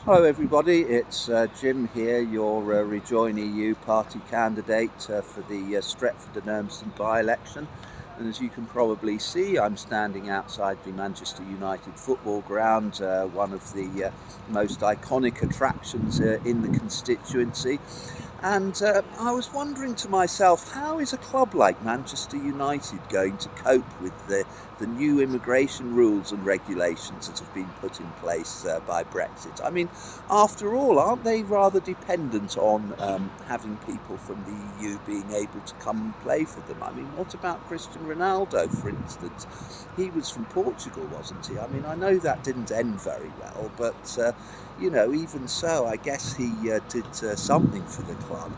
Hello everybody, it's Jim here, your Rejoin EU party candidate for the Stretford and Urmston by-election. And as you can probably see, I'm standing outside the Manchester United football ground, one of the most iconic attractions in the constituency. And I was wondering to myself, how is a club like Manchester United going to cope with the new immigration rules and regulations that have been put in place by Brexit? I mean, after all, aren't they rather dependent on having people from the EU being able to come and play for them? I mean, what about Cristiano Ronaldo, for instance? He was from Portugal, wasn't he? I mean, I know that didn't end very well, but you know, even so, I guess he did something for the club.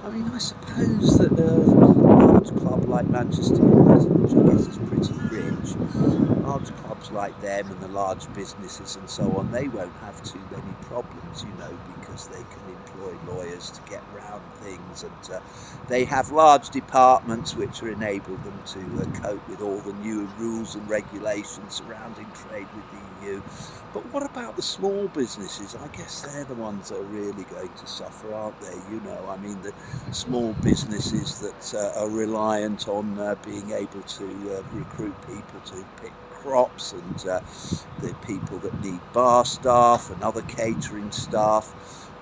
I mean, I suppose that a large club like Manchester United, which I guess is pretty rich, large clubs like them and the large businesses and so on, they won't have too many problems, you know, because they can employ lawyers to get round things, and they have large departments which are enable them to cope with all the new rules and regulations surrounding trade with the EU. But what about the small businesses? I guess they're the ones that are really going to suffer, aren't they? You know, I mean, the small businesses that are reliant on being able to recruit people to pick crops, and the people that need bar staff and other catering staff.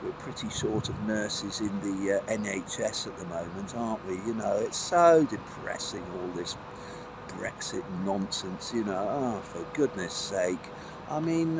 We're pretty short of nurses in the NHS at the moment, aren't we? You know, it's so depressing, all this Brexit nonsense, you know. Oh, for goodness sake. I mean,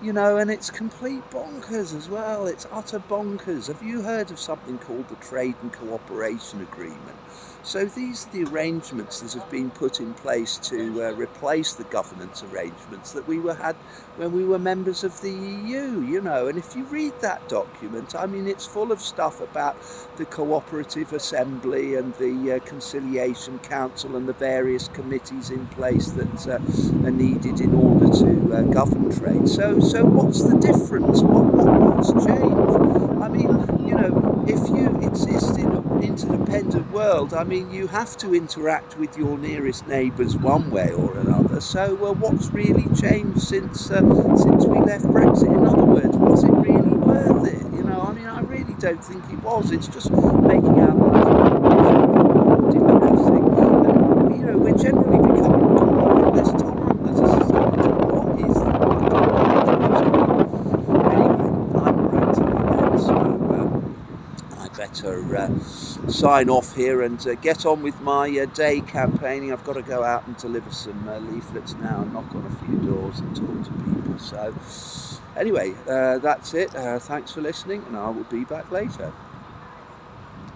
you know, and it's complete bonkers as well. It's utter bonkers. Have you heard of something called the Trade and Cooperation Agreement? So these are the arrangements that have been put in place to replace the governance arrangements that we had when we were members of the EU, you know. And if you read that document, I mean, it's full of stuff about the Cooperative Assembly and the Conciliation Council and the various committees in place that are needed in order to govern trade. So what's the difference? What's changed? I mean, you know, if you exist in an interdependent world, I mean, you have to interact with your nearest neighbours one way or another. So what's really changed since we left Brexit? In other words, was it really worth it? You know, I mean, I really don't think it was. It's just making our lives more depressing. And, you know, we're generally becoming more and less tolerant as a society. What is that? Anyway, I'm ranting again, so I better sign off here and get on with my day campaigning. I've got to go out and deliver some leaflets now and knock on a few doors and talk to people. So anyway, that's it. Thanks for listening, and I will be back later.